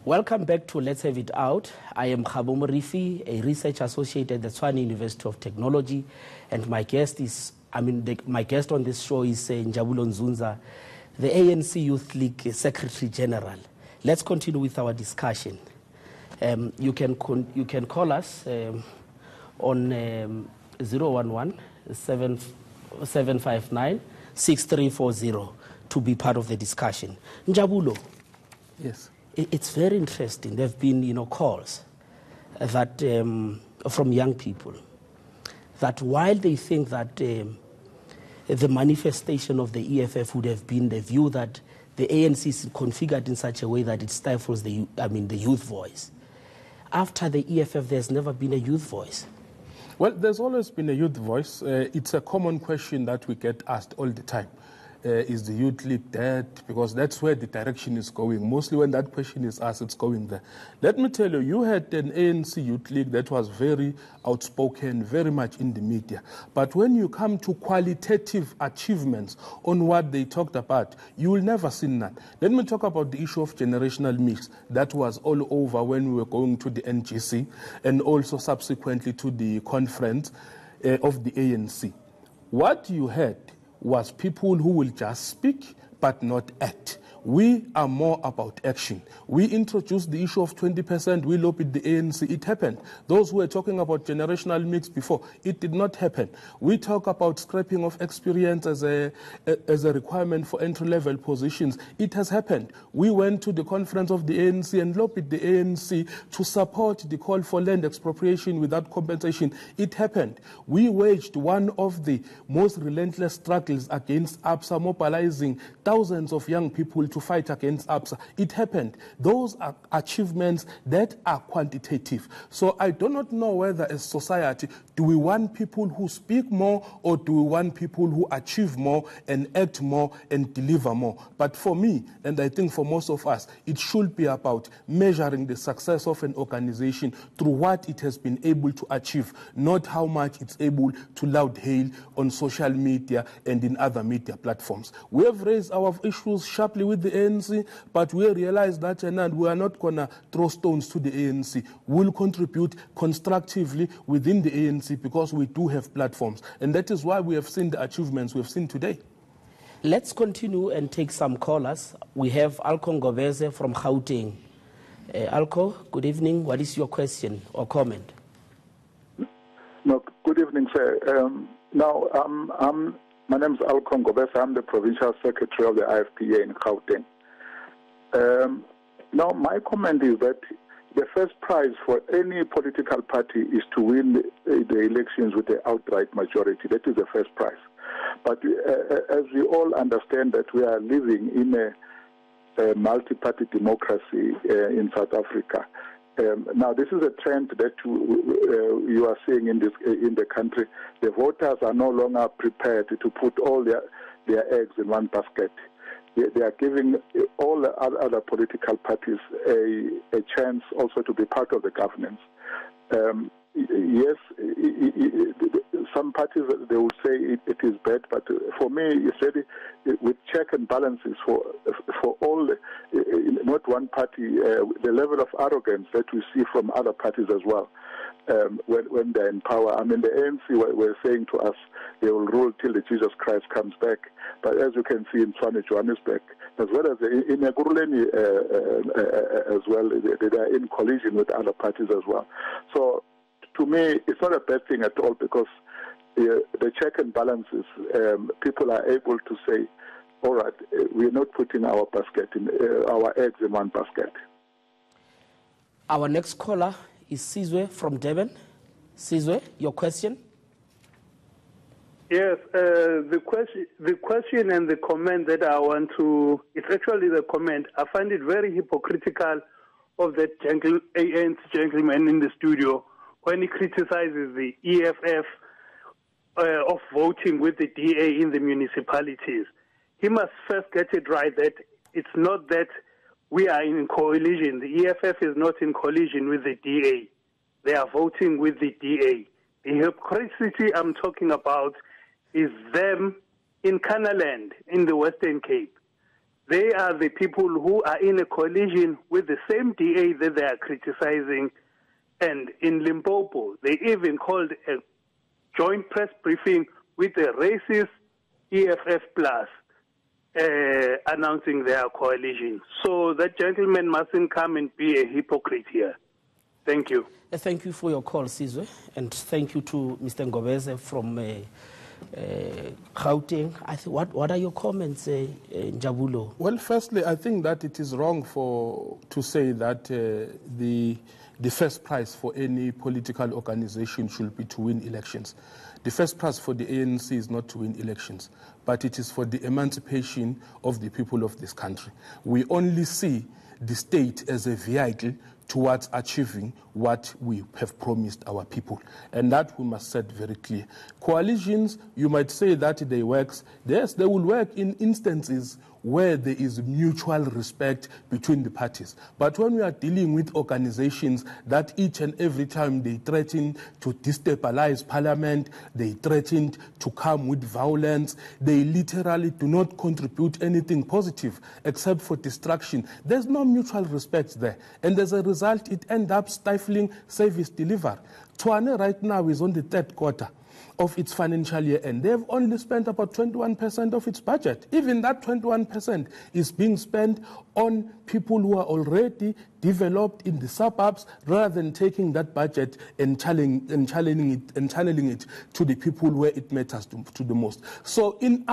Welcome back to Let's Have It Out. I am Kgabo Morifi, a research associate at the Tshwane University of Technology, and my guest my guest on this show is Njabulo Nzuza, the ANC Youth League Secretary General. Let's continue with our discussion. You can call us on 011-759-6340 to be part of the discussion. Njabulo. Yes. It's very interesting. There have been, calls that from young people that while they think that the manifestation of the EFF would have been the view that the ANC is configured in such a way that it stifles the youth voice. After the EFF, there's never been a youth voice. Well, there's always been a youth voice. It's a common question that we get asked all the time. Is the Youth League dead? Because that's where the direction is going. Mostly when that question is asked, it's going there. Let me tell you, you had an ANC Youth League that was very outspoken, very much in the media. But when you come to qualitative achievements on what they talked about, you will never see none. Let me talk about the issue of generational mix. That was all over when we were going to the NGC and also subsequently to the conference of the ANC. What you had was people who will just speak but not act. We are more about action. We introduced the issue of 20%. We lobbied the ANC. It happened. Those who were talking about generational mix before, it did not happen. We talk about scrapping of experience as a requirement for entry-level positions. It has happened. We went to the conference of the ANC and lobbied the ANC to support the call for land expropriation without compensation. It happened. We waged one of the most relentless struggles against ABSA, mobilizing thousands of young people to fight against ABSA. It happened. Those are achievements that are quantitative. So I do not know whether as society, do we want people who speak more or do we want people who achieve more and act more and deliver more? But for me, and I think for most of us, it should be about measuring the success of an organization through what it has been able to achieve, not how much it's able to loud hail on social media and in other media platforms. We have raised our issues sharply with the ANC, but we realize that and we are not going to throw stones to the ANC. We'll contribute constructively within the ANC because we do have platforms. And that is why we have seen the achievements we have seen today. Let's continue and take some callers. We have Alko Ngobeze from Gauteng. Alko, good evening. What is your question or comment? No, good evening, sir. My name is Alko Ngobese. I'm the Provincial Secretary of the IFPA in Gauteng. Now, my comment is that the first prize for any political party is to win the elections with the outright majority. That is the first prize. But as we all understand that we are living in a multi-party democracy in South Africa, now, this is a trend that you are seeing in the country. The voters are no longer prepared to put all their eggs in one basket. They are giving all the other political parties a chance also to be part of the governance. Yes, some parties, they will say it is bad, but for me, it's really with check and balances for all, not one party, the level of arrogance that we see from other parties as well when they're in power. I mean, the ANC were saying to us they will rule till the Jesus Christ comes back, but as you can see in Tshwane, Johannesburg, as well as in Ekurhuleni as well, they are in collision with other parties as well. So, to me, it's not a bad thing at all because the check and balances, people are able to say, all right, we're not putting our eggs in one basket. Our next caller is Sizwe from Durban. Sizwe, your question? Yes, the question and the comment that I want to, it's actually the comment. I find it very hypocritical of that ANC gentleman in the studio when he criticizes the EFF of voting with the DA in the municipalities. He must first get it right that it's not that we are in coalition. The EFF is not in coalition with the DA. They are voting with the DA. The hypocrisy I'm talking about is them in Canaland in the Western Cape. they are the people who are in a coalition with the same DA that they are criticizing. And in Limpopo, they even called a joint press briefing with a racist EFF plus announcing their coalition. So that gentleman mustn't come and be a hypocrite here. Thank you. Thank you for your call, Sizwe, and thank you to Mr. Ngobeze from Gauteng. What are your comments, Njabulo? Well, firstly, I think that it is wrong to say that the first prize for any political organization should be to win elections. The first prize for the ANC is not to win elections, but it is for the emancipation of the people of this country. We only see the state as a vehicle towards achieving what we have promised our people. And that we must set very clear. Coalitions, you might say that they work. Yes, they will work in instances where there is mutual respect between the parties. But when we are dealing with organizations that each and every time they threaten to destabilize parliament, they threaten to come with violence, they literally do not contribute anything positive except for destruction. There's no mutual respect there. And as a result, it ends up stifling service delivery. Tshwane right now is on the third quarter of its financial year, and they've only spent about 21% of its budget. Even that 21% is being spent on people who are already developed in the suburbs, rather than taking that budget and channeling it to the people where it matters to the most. So in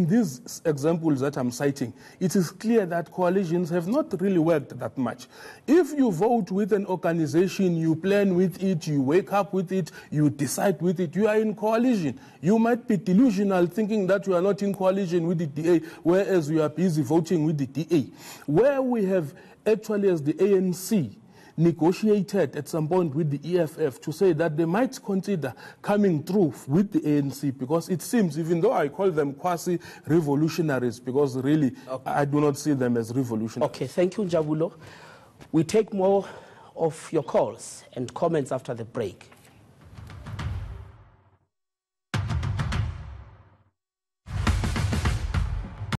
these examples that I'm citing, it is clear that coalitions have not really worked that much. If you vote with an organization, you plan with it, you wake up with it, you decide with it, you are in coalition. You might be delusional thinking that you are not in coalition with the DA, whereas you are busy voting with the DA. Where we have actually, as the ANC, negotiated at some point with the EFF to say that they might consider coming through with the ANC, because it seems, even though I call them quasi-revolutionaries, because really I do not see them as revolutionaries. Okay, thank you, Njabulo. We take more of your calls and comments after the break.